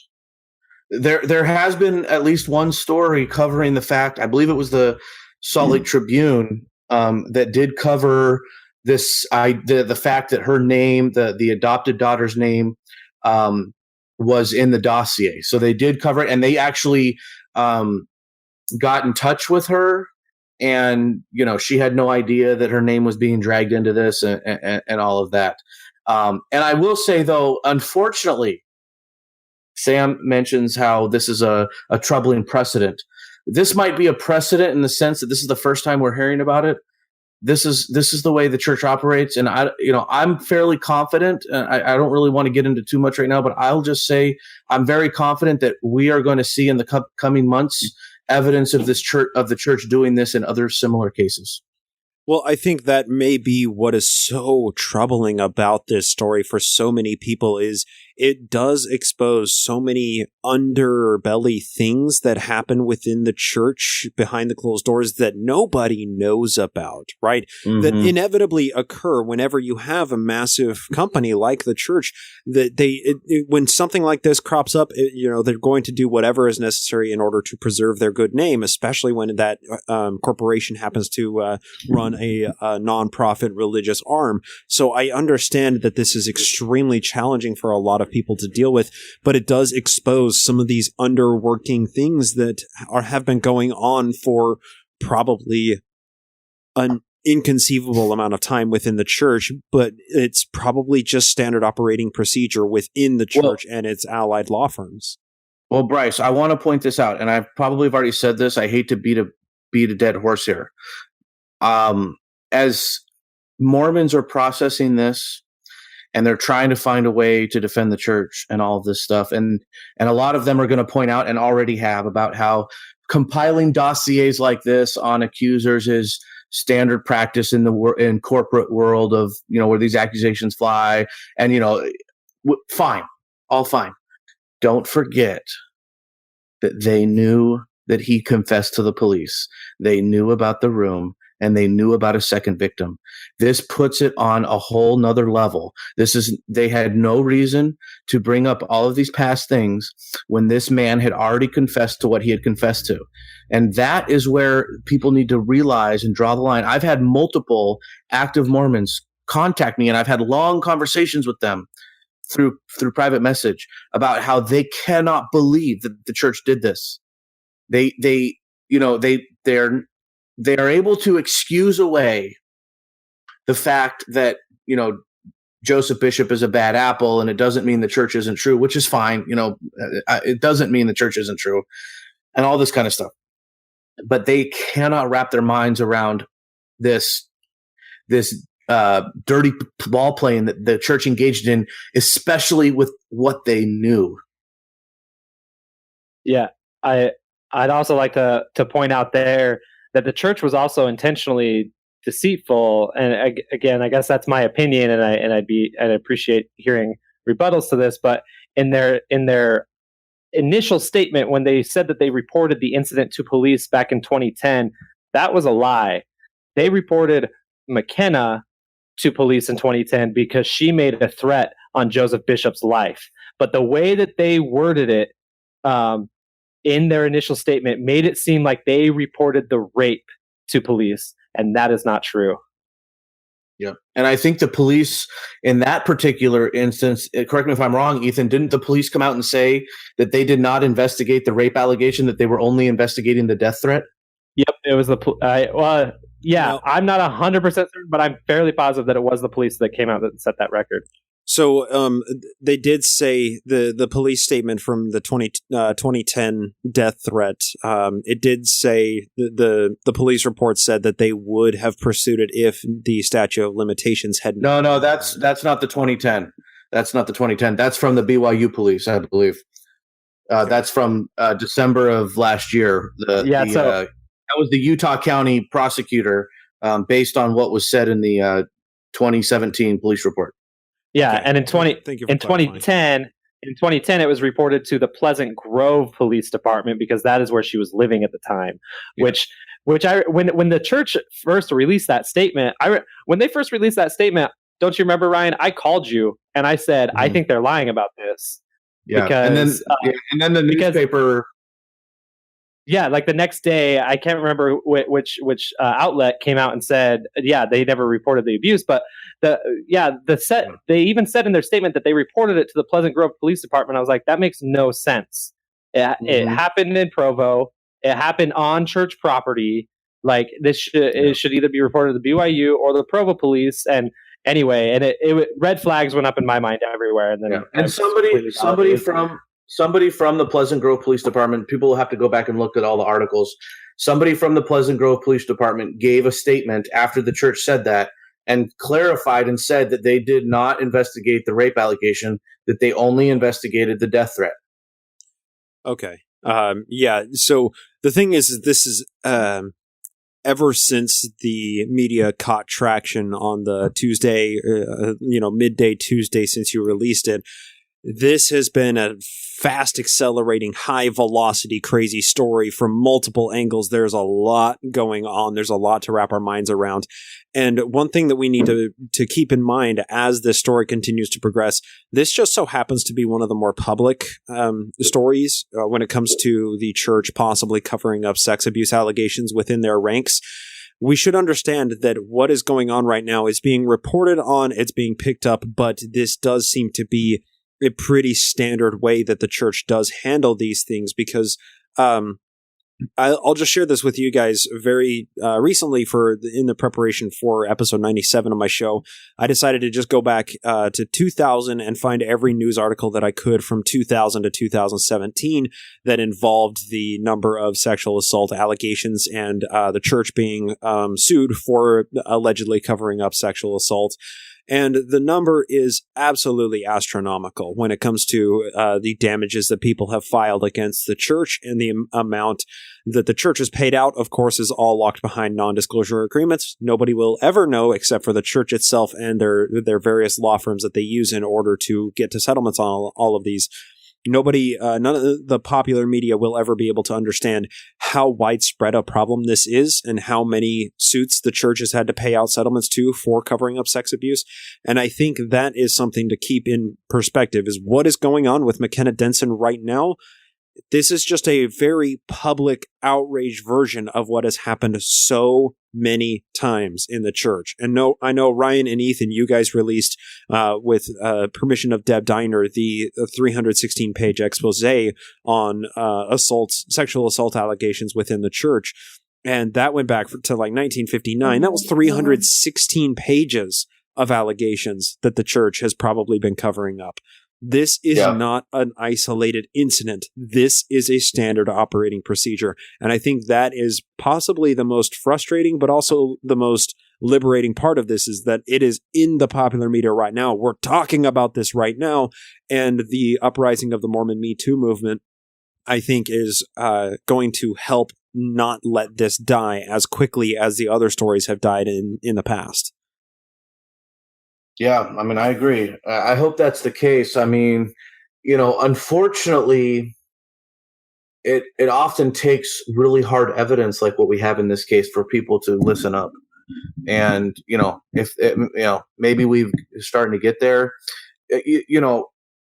There has been at least one story covering the fact, I believe it was the Salt Lake Tribune, that did cover this, the fact that her name, the adopted daughter's name, was in the dossier. So they did cover it, and they actually got in touch with her, and she had no idea that her name was being dragged into this and all of that. And I will say, though, unfortunately, Sam mentions how this is a troubling precedent. This might be a precedent in the sense that this is the first time we're hearing about it. This is the way the church operates, and I'm fairly confident. I don't really want to get into too much right now, but I'll just say I'm very confident that we are going to see in the coming months evidence of the church doing this in other similar cases. Well, I think that may be what is so troubling about this story for so many people is it does expose so many underbelly things that happen within the church behind the closed doors that nobody knows about, right? Mm-hmm. That inevitably occur whenever you have a massive company like the church, that when something like this crops up, they're going to do whatever is necessary in order to preserve their good name, especially when that corporation happens to run a nonprofit religious arm. So I understand that this is extremely challenging for a lot of people to deal with, but it does expose some of these underworking things that have been going on for probably an inconceivable amount of time within the church, but it's probably just standard operating procedure within the church and its allied law firms. Well, Bryce, I want to point this out, and I probably have already said this. I hate to beat a dead horse here. As Mormons are processing this, and they're trying to find a way to defend the church and all of this stuff, and a lot of them are going to point out, and already have, about how compiling dossiers like this on accusers is standard practice in corporate world of where these accusations fly, and fine, all fine. Don't forget that they knew that he confessed to the police. They knew about the room, and they knew about a second victim. This puts it on a whole nother level. They had no reason to bring up all of these past things when this man had already confessed to what he had confessed to. And that is where people need to realize and draw the line. I've had multiple active Mormons contact me, and I've had long conversations with them through private message about how they cannot believe that the church did this. They are able to excuse away the fact that, Joseph Bishop is a bad apple, and it doesn't mean the church isn't true, which is fine. It doesn't mean the church isn't true, and all this kind of stuff. But they cannot wrap their minds around this dirty ball playing that the church engaged in, especially with what they knew. Yeah, I'd also like to point out there that the church was also intentionally deceitful, and again, I guess that's my opinion, and I'd appreciate hearing rebuttals to this. But in their initial statement, when they said that they reported the incident to police back in 2010, that was a lie. They reported McKenna to police in 2010 because she made a threat on Joseph Bishop's life. But the way that they worded it, in their initial statement made it seem like they reported the rape to police, and that is not true. Yeah. And I think the police in that particular instance, correct me if I'm wrong, Ethan, didn't the police come out and say that they did not investigate the rape allegation, that they were only investigating the death threat? Yep, it was I'm not 100% certain, but I'm fairly positive that it was the police that came out that set that record. So they did say the police statement from the 2010 death threat. It did say the police report said that they would have pursued it if the statute of limitations had. No, that's not the 2010. That's not the 2010. That's from the BYU police, I believe. That's from December of last year. That was the Utah County prosecutor, based on what was said in the 2017 police report. Yeah, okay. And in 2010, it was reported to the Pleasant Grove Police Department because that is where she was living at the time. Yeah. When the church first released that statement, when they first released that statement, don't you remember, Ryan? I called you and I said, I think they're lying about this. Yeah, because, and then the newspaper. Yeah, like the next day, I can't remember which outlet came out and said, they never reported the abuse, but they even said in their statement that they reported it to the Pleasant Grove Police Department. I was like, that makes no sense. It happened in Provo. It happened on church property. Like it should either be reported to the BYU or the Provo police. And anyway, and it red flags went up in my mind everywhere. And then and somebody from the Pleasant Grove Police Department, people will have to go back and look at all the articles. Somebody from the Pleasant Grove Police Department gave a statement after the church said that and clarified and said that they did not investigate the rape allegation, that they only investigated the death threat. Okay. So the thing is, this is ever since the media caught traction on the Tuesday, midday Tuesday since you released it, this has been a fast accelerating, high velocity, crazy story from multiple angles. There's a lot going on. There's a lot to wrap our minds around. And one thing that we need to keep in mind as this story continues to progress, this just so happens to be one of the more public stories when it comes to the church possibly covering up sex abuse allegations within their ranks. We should understand that what is going on right now is being reported on, it's being picked up, but this does seem to be a pretty standard way that the church does handle these things, because I'll just share this with you guys very recently in the preparation for episode 97 of my show. I decided to just go back to 2000 and find every news article that I could from 2000 to 2017 that involved the number of sexual assault allegations and the church being sued for allegedly covering up sexual assault. And the number is absolutely astronomical when it comes to the damages that people have filed against the church, and the amount that the church has paid out, of course, is all locked behind non-disclosure agreements. Nobody will ever know except for the church itself and their various law firms that they use in order to get to settlements on all of these. Nobody, none of the popular media will ever be able to understand how widespread a problem this is and how many suits the church has had to pay out settlements to for covering up sex abuse. And I think that is something to keep in perspective, is what is going on with McKenna Denson right now. This is just a very public outrage version of what has happened so many times in the church. And I know Ryan and Ethan, you guys released with permission of Deb Diner, the 316-page expose on sexual assault allegations within the church. And that went back to like 1959. That was 316 pages of allegations that the church has probably been covering up. This is not an isolated incident. This is a standard operating procedure. And I think that is possibly the most frustrating, but also the most liberating part of this, is that it is in the popular media right now. We're talking about this right now. And the uprising of the Mormon Me Too movement, I think, is going to help not let this die as quickly as the other stories have died in the past. Yeah, I mean, I agree. I hope that's the case. I mean, unfortunately, it often takes really hard evidence like what we have in this case for people to listen up. And, if maybe we're starting to get there.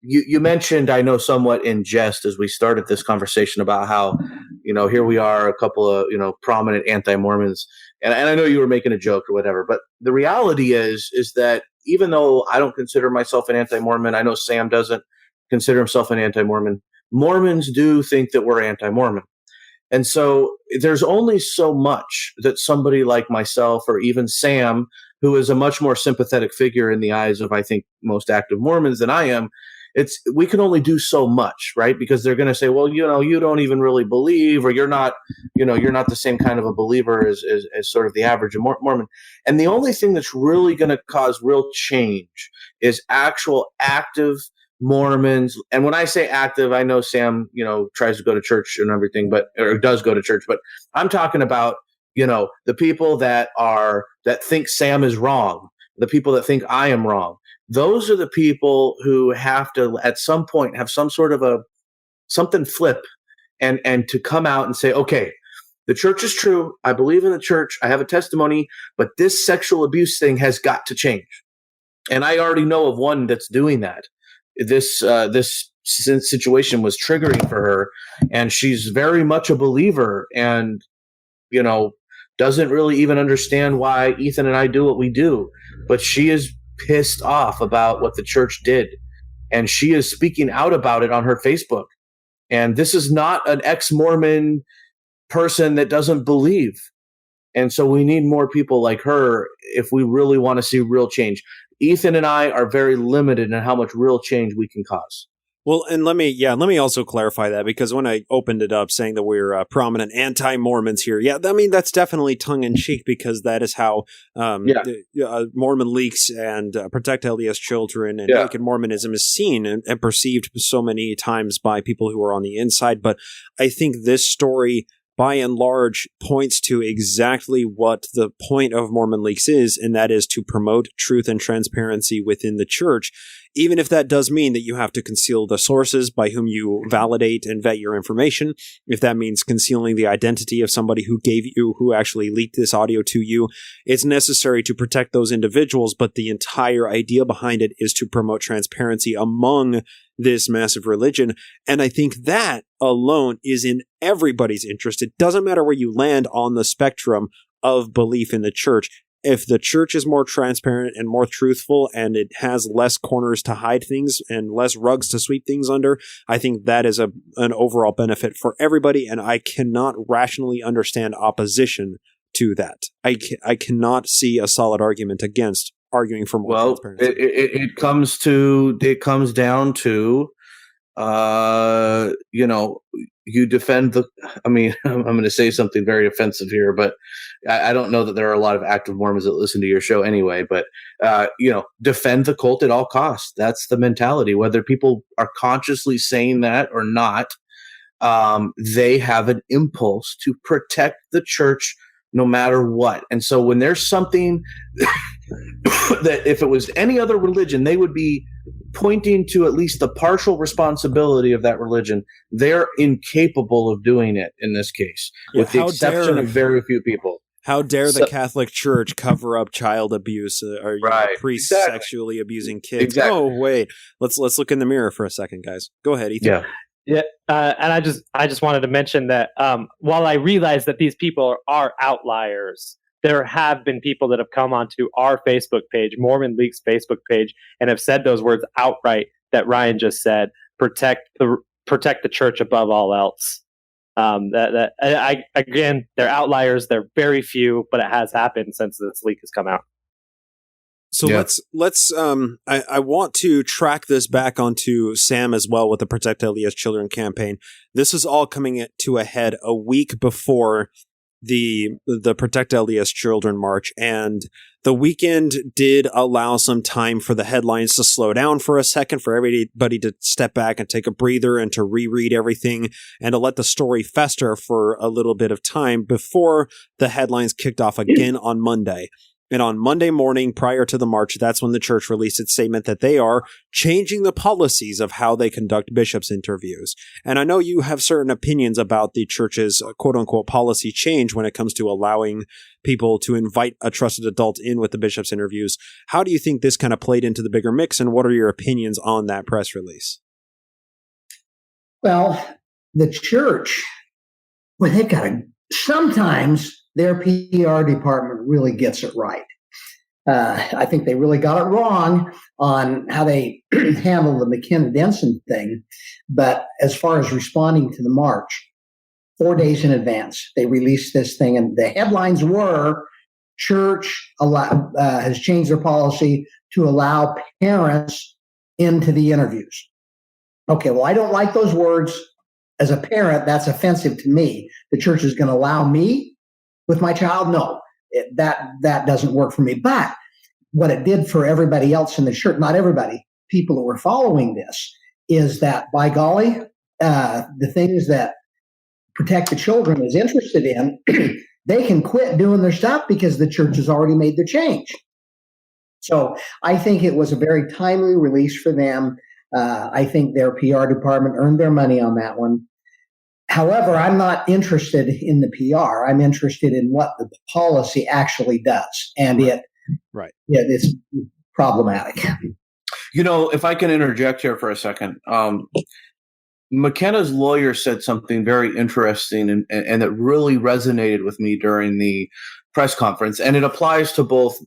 you mentioned, I know somewhat in jest as we started this conversation about how, here we are, a couple of, prominent anti-Mormons. And I know you were making a joke or whatever, but the reality is that even though I don't consider myself an anti-Mormon, I know Sam doesn't consider himself an anti-Mormon, Mormons do think that we're anti-Mormon. And so there's only so much that somebody like myself or even Sam, who is a much more sympathetic figure in the eyes of, I think, most active Mormons than I am, we can only do so much, right? Because they're going to say, well, you don't even really believe, or you're not the same kind of a believer as sort of the average Mormon. And the only thing that's really going to cause real change is actual active Mormons. And when I say active, I know Sam, tries to go to church and everything, or does go to church, but I'm talking about, the people that think Sam is wrong, the people that think I am wrong. Those are the people who have to, at some point, have some sort of something flip and to come out and say, okay, the church is true. I believe in the church. I have a testimony, but this sexual abuse thing has got to change. And I already know of one that's doing that. This situation was triggering for her, and she's very much a believer and, doesn't really even understand why Ethan and I do what we do. But she is pissed off about what the church did, and she is speaking out about it on her Facebook. And this is not an ex-Mormon person that doesn't believe. And so we need more people like her if we really want to see real change. Ethan and I are very limited in how much real change we can cause. Well, and let me also clarify that, because when I opened it up saying that we're prominent anti-Mormons here, that's definitely tongue-in-cheek, because that is how Mormon Leaks and Protect LDS Children and Naked Mormonism is seen and perceived so many times by people who are on the inside. But I think this story, by and large, points to exactly what the point of Mormon Leaks is, and that is to promote truth and transparency within the church, even if that does mean that you have to conceal the sources by whom you validate and vet your information. If that means concealing the identity of somebody who actually leaked this audio to you, it's necessary to protect those individuals, but the entire idea behind it is to promote transparency among this massive religion. And I think that alone is in everybody's interest. It doesn't matter where you land on the spectrum of belief in the church. If the church is more transparent and more truthful, and it has less corners to hide things and less rugs to sweep things under, I think that is an overall benefit for everybody. And I cannot rationally understand opposition to that. I cannot see a solid argument against arguing for more transparency. It comes down to, you defend I'm going to say something very offensive here, but I don't know that there are a lot of active Mormons that listen to your show anyway, but, defend the cult at all costs. That's the mentality. Whether people are consciously saying that or not, they have an impulse to protect the church no matter what. And so when there's something that if it was any other religion, they would be pointing to at least the partial responsibility of that religion, they're incapable of doing it in this case, with the exception of very few people. How dare the Catholic Church cover up child abuse or priests sexually abusing kids? Exactly. Oh, wait. Let's look in the mirror for a second, guys. Go ahead, Ethan. Yeah. And I just wanted to mention that while I realize that these people are outliers, there have been people that have come onto our Facebook page, Mormon Leaks Facebook page, and have said those words outright that Ryan just said: protect the church above all else. Again, they're outliers. They're very few, but it has happened since this leak has come out. So let's I want to track this back onto Sam as well with the Protect LDS Children campaign. This is all coming to a head a week before the Protect LDS Children march, and the weekend did allow some time for the headlines to slow down for a second, for everybody to step back and take a breather and to reread everything and to let the story fester for a little bit of time before the headlines kicked off again on Monday. And on Monday morning, prior to the march, that's when the church released its statement that they are changing the policies of how they conduct bishops' interviews. And I know you have certain opinions about the church's quote-unquote policy change when it comes to allowing people to invite a trusted adult in with the bishop's interviews. How do you think this kind of played into the bigger mix, and what are your opinions on that press release? Well, the church, when they got it, sometimes their PR department really gets it right. I think they really got it wrong on how they handled the McKenna-Denson thing. But as far as responding to the march, 4 days in advance, they released this thing. And the headlines were, church has changed their policy to allow parents into the interviews. Okay, well, I don't like those words. As a parent, that's offensive to me. The church is going to allow me with my child? No, that doesn't work for me. But what it did for everybody else in the church, not everybody, people that were following this, is that, by golly, the things that Protect the Children is interested in, they can quit doing their stuff because the church has already made the change. So I think it was a very timely release for them. I think their PR department earned their money on that one. However, I'm not interested in the PR. I'm interested in what the policy actually does. And it's problematic. You know, if I can interject here for a second, McKenna's lawyer said something very interesting and that really resonated with me during the press conference. And it applies to both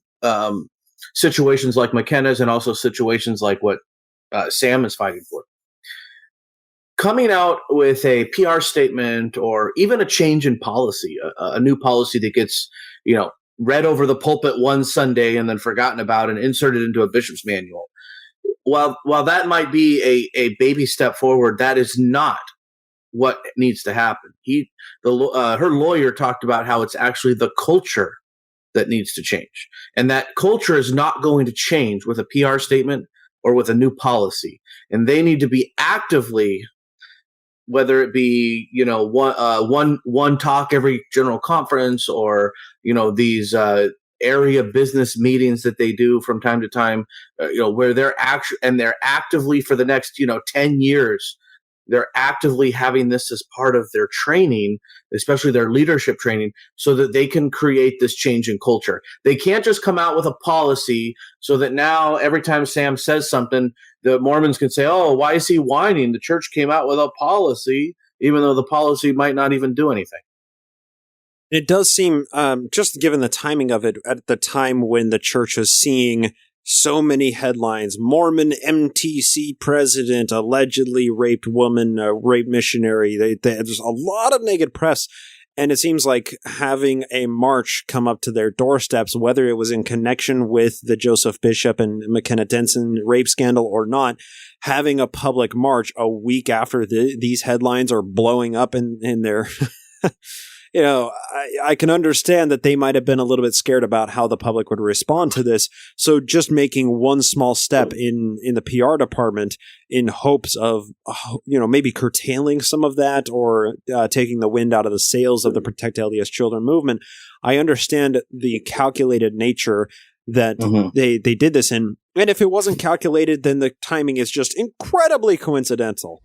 situations like McKenna's and also situations like what Sam is fighting for. Coming out with a PR statement or even a change in policy, a new policy that gets, read over the pulpit one Sunday and then forgotten about and inserted into a bishop's manual. While that might be a baby step forward, that is not what needs to happen. Her lawyer talked about how it's actually the culture that needs to change. And that culture is not going to change with a PR statement or with a new policy. And they need to be actively, whether it be, one talk every general conference or, these area business meetings that they do from time to time, where they're actively for the next, 10 years, they're actively having this as part of their training, especially their leadership training, so that they can create this change in culture. They can't just come out with a policy so that now every time Sam says something, the Mormons can say, oh, why is he whining? The church came out with a policy, even though the policy might not even do anything. It does seem, just given the timing of it, at the time when the church was seeing so many headlines, Mormon MTC president, allegedly raped woman, rape missionary, there's a lot of negative press. And it seems like having a march come up to their doorsteps, whether it was in connection with the Joseph Bishop and McKenna-Denson rape scandal or not, having a public march a week after these headlines are blowing up in their... I can understand that they might have been a little bit scared about how the public would respond to this. So just making one small step in the PR department in hopes of, maybe curtailing some of that or taking the wind out of the sails of the Protect LDS Children movement. I understand the calculated nature that they did this in. And if it wasn't calculated, then the timing is just incredibly coincidental.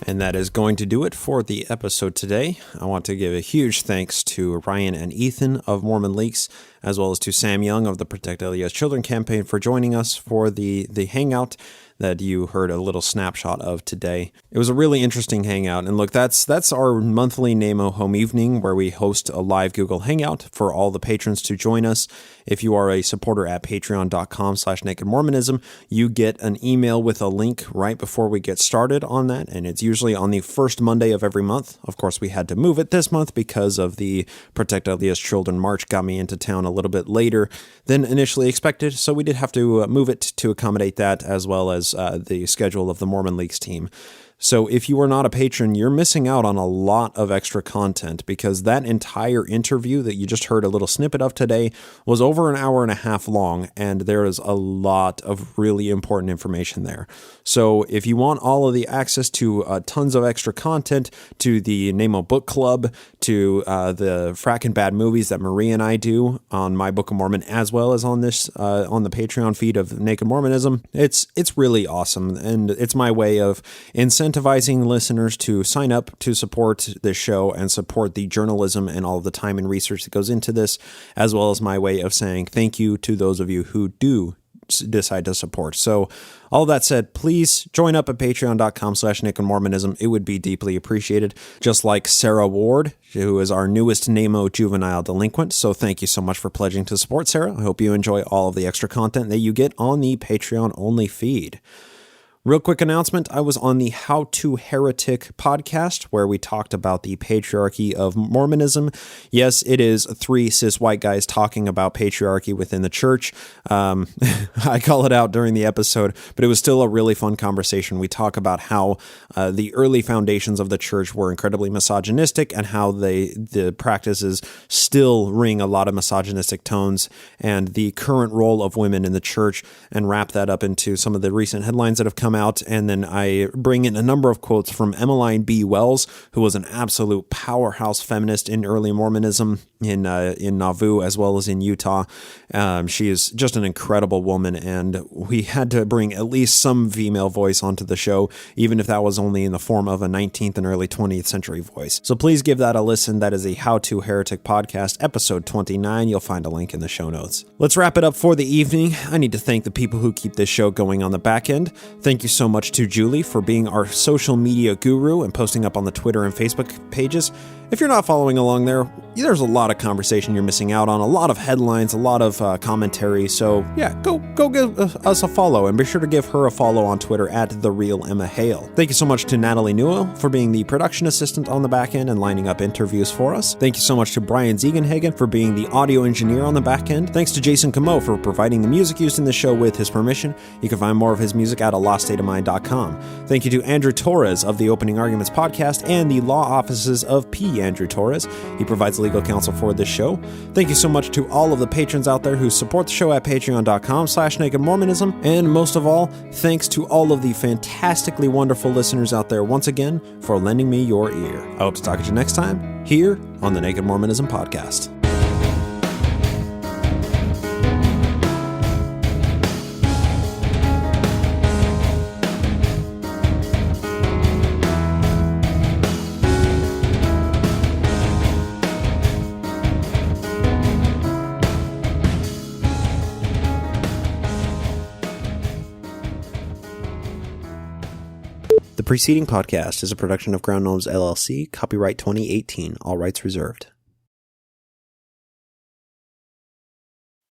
And that is going to do it for the episode today. I want to give a huge thanks to Ryan and Ethan of Mormon Leaks, as well as to Sam Young of the Protect LDS Children campaign for joining us for the hangout that you heard a little snapshot of today. It was a really interesting hangout. And look, that's our monthly NaMo Home Evening, where we host a live Google Hangout for all the patrons to join us. If you are a supporter at patreon.com/nakedmormonism, you get an email with a link right before we get started on that. And it's usually on the first Monday of every month. Of course, we had to move it this month because of the Protect LDS Children March got me into town a little bit later than initially expected. So we did have to move it to accommodate that, as well as the schedule of the Mormon Leaks team. So if you are not a patron, you're missing out on a lot of extra content, because that entire interview that you just heard a little snippet of today was over an hour and a half long, and there is a lot of really important information there. So if you want all of the access to tons of extra content, to the NaMo Book Club, to the frackin' bad movies that Marie and I do on My Book of Mormon, as well as on this on the Patreon feed of Naked Mormonism, it's really awesome, and it's my way of incentivizing listeners to sign up to support this show and support the journalism and all of the time and research that goes into this, as well as my way of saying thank you to those of you who do decide to support. So all that said, please join up at patreon.com/nakedmormonism. It would be deeply appreciated. Just like Sarah Ward, who is our newest NaMo juvenile delinquent. So thank you so much for pledging to support, Sarah. I hope you enjoy all of the extra content that you get on the Patreon only feed. Real quick announcement, I was on the How to Heretic podcast, where we talked about the patriarchy of Mormonism. Yes, it is 3 cis white guys talking about patriarchy within the church. I call it out during the episode, but it was still a really fun conversation. We talk about how the early foundations of the church were incredibly misogynistic, and how the practices still ring a lot of misogynistic tones, and the current role of women in the church, and wrap that up into some of the recent headlines that have come out. And then I bring in a number of quotes from Emmeline B. Wells, who was an absolute powerhouse feminist in early Mormonism in Nauvoo as well as in Utah. She is just an incredible woman, and we had to bring at least some female voice onto the show, even if that was only in the form of a 19th and early 20th century voice. So please give that a listen. That is a How to Heretic podcast, episode 29. You'll find a link in the show notes. Let's wrap it up for the evening. I need to thank the people who keep this show going on the back end. Thank you so much to Julie for being our social media guru and posting up on the Twitter and Facebook pages. If you're not following along there's a lot of conversation you're missing out on, a lot of headlines, a lot of commentary. So yeah, go give us a follow, and be sure to give her a follow on Twitter at @TheRealEmmaHale. Thank you so much to Natalie Newell for being the production assistant on the back end and lining up interviews for us. Thank you so much to Brian Ziegenhagen for being the audio engineer on the back end. Thanks to Jason Camo for providing the music used in the show with his permission. You can find more of his music at aloststateofmind.com. Thank you to Andrew Torres of the Opening Arguments podcast and the law offices of P. Andrew Torres. He provides legal counsel for this show. Thank you so much to all of the patrons out there who support the show at patreon.com/nakedmormonism. And most of all, thanks to all of the fantastically wonderful listeners out there once again for lending me your ear. I hope to talk to you next time here on the Naked Mormonism podcast. The preceding podcast is a production of Ground Gnomes LLC, copyright 2018, all rights reserved.